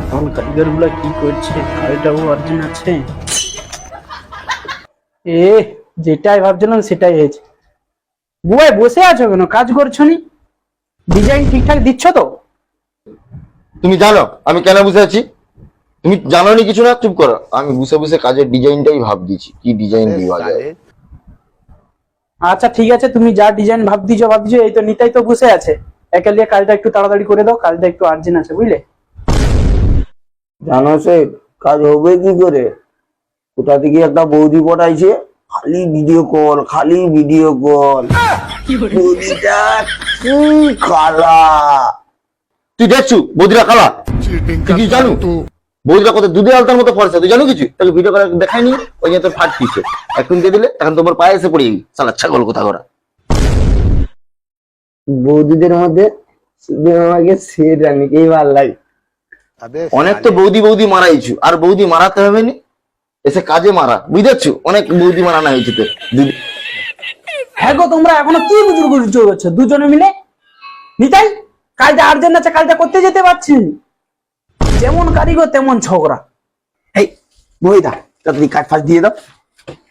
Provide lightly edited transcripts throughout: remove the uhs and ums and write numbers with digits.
মাতাল কারিগর গুলা কি করছে? কাজটাও অর্জন আছে। যেটাই ভাবছিলাম সেটাই হয়েছে। বুয়াই বসে আছো কেন? কাজ করছো নি? ডিজাইন ঠিকঠাক দিচ্ছ তো? তুমি জানো আমি কেন বসে আছি? তুমি জানো নি কিছু না? চুপ করো। আমি বসে বসে কাজের ডিজাইনটাই ভাব দিচ্ছি, কি ডিজাইন দিবা যায়। আচ্ছা ঠিক আছে, তুমি যা ডিজাইন ভাব দিছো। এই তো নিতাই তো বসে আছে। একে লিয়ে কাজটা একটু তাড়াতাড়ি করে দাও, কাজটা একটু আর্জেন্ট আছে বুঝলে। জানো সে কাজ হবে কি করে? কোথা থেকে একটা বৌদি পটাইছে, খালি ভিডিও কল, খালি ভিডিও কল। বৌদিটা কি কালা! তুই দেখছু বৌদিরা কালা? তুই কি জানো বৌদিরা কত দুধে আলতার মতো ফর্সা? তুই জানো কিছু? তাকে ভিডিও করে দেখায়নি, ওই যে তোর ফাট দিচ্ছে। এখন দিয়ে দিলে এখন তোমার পায়ে এসে পড়ে গেলি, সালা ছাগল কোথা করা। বৌদিদের মধ্যে শুধু আমাকে সে রানীকেই ভাল লাগে। অনেক তো বৌদি বৌদি মারাইছু, আর বৌদি মারাতে হবে নি, এসে কাজে মারা, বুঝেছো? অনেক বৌদি মারানো হয়েছে তো। হ্যাঁ গো, তোমরা এখনো কি বুজুর্গ করছো দুজনে মিলে? নিতাই, কাজটা আর্জেন্ট আছে, কাজটা করতে যেতে পারছি। যেমন কারিগর তেমন ঝগড়া। এই বৌদা, তাড়াতাড়ি কাজ ফাঁস দিয়ে দাও,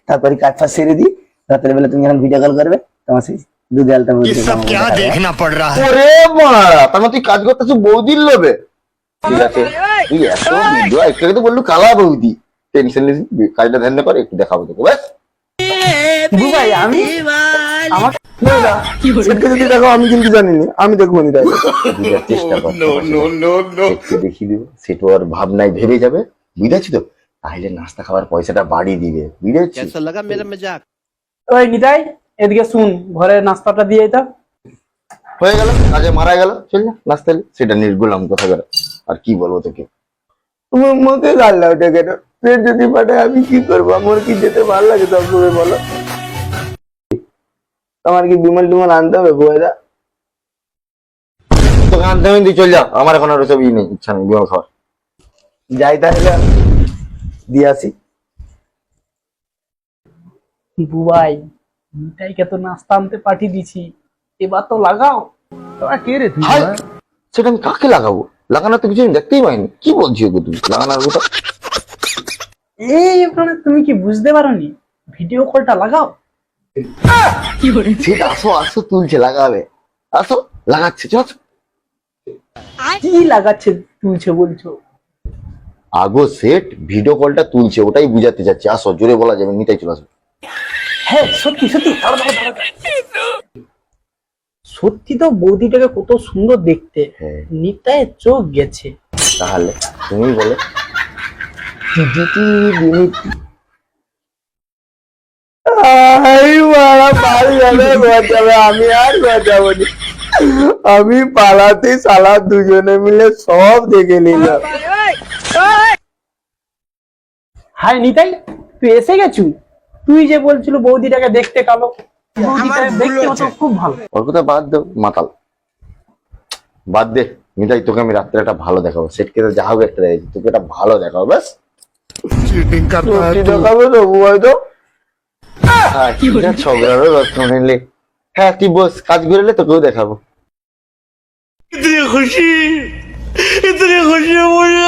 তারপরে কাজ ফাঁস সেরে দিই। রাতের বেলা তুমি যখন ভিডিও কল করবে, তোমার সেই দুধে আলতা ওরে মারা, তার মানে তুই কাজ করতেছ বৌদির লোভে? ঠিক আছে, তুই এত ভিডিও একটু আগে তো বললু কালা বৌদি। টেনশন নিস, কাজটা ধ্যান কর, একটু দেখাবো তোকে ব্যাস। বুবাই আমি আমার যদি দেখো, আমি কিন্তু জানিনি, আমি দেখবো নি। তাই বুঝার চেষ্টা কর, একটু দেখিয়ে দিব, সেটা ওর ভাবনায় ভেবে যাবে, বুঝেছি তো? তাহলে নাস্তা খাওয়ার পয়সাটা বাড়িয়ে দিবে, বুঝেছি? ওই নিতাই, এদিকে শুন, ঘরে নাস্তাটা দিয়ে দাও। হয়ে গেল, কাজে মারা গেল, চল না নাস্তা এলি। সেটা নির্গুলাম কথা করে, আর কি বলবো তোকে। তুমি মুখে গাল দাও কেন? সে যদি পাঠায় আমি কি করবো? আমার কি যেতে ভালো লাগে সব সময় বলো? আমার কি বিমল টিমল আনতে হবে বৌদা? তোকে আনতে হবে, তুই চল যা, আমার এখন আর ওসব নেই, ইচ্ছা নেই বিমল খাওয়ার। যাই তাহলে দিয়ে আসি। বুবাই, নিতাইকে তো নাস্তা আনতে পাঠিয়ে দিছি, এবার তো লাগাও। তোরা কে রে তুই? হাই, সেটা আমি কাকে লাগাবো? লাগানোর তো কিছু আমি দেখতেই পাইনি। কি বলছি গো তুমি? লাগানোর কথা এই ওখানে তুমি কি বুঝতে পারোনি? ভিডিও কলটা লাগাও। সেটা আসো আসো, তুলছে, লাগাবে। আসো, লাগাচ্ছে, চল। কি লাগাচ্ছে তুলছে বলছো? আগো সেট ভিডিও কলটা তুলছে, ওটাই বুঝাতে যাচ্ছে। আসো, জোরে বলা যাবে, নিতাই চলে আসো। হ্যাঁ সত্যি সত্যি, দাঁড়াও, দাঁড়াও, দাঁড়াও। সত্যি তো বৌদিটাকে কত সুন্দর দেখতে। হ্যাঁ। নিতাইয়ের চোখ গেছে। তাহলে তুমি বলে আমি আর বাঁচাবো না। আমি পালাতে সালা দুজনে মিলে সব দেখে নিলাম। হাই নিতাই, তুই এসে গেছু? তুই যে বলছিল বৌদিটাকে দেখতে কালো, বৌদিটাকে দেখতে তো খুব ভালো। ওর কথা বাদ দাও, মাতাল বাদ দে। নিতাই, তোকে আমি রাত্রে একটা ভালো দেখাবো। সেটকে তো যা হোক একটা দেখেছি, তোকে একটা ভালো দেখাবো ব্যাস। দেখাবো তো হয়তো। ঝগড়ারও রত্ন নিলে। হ্যাঁ তুই বস, কাজ বেরোলে তোকেও দেখাবো। इतनी खुशी मुझे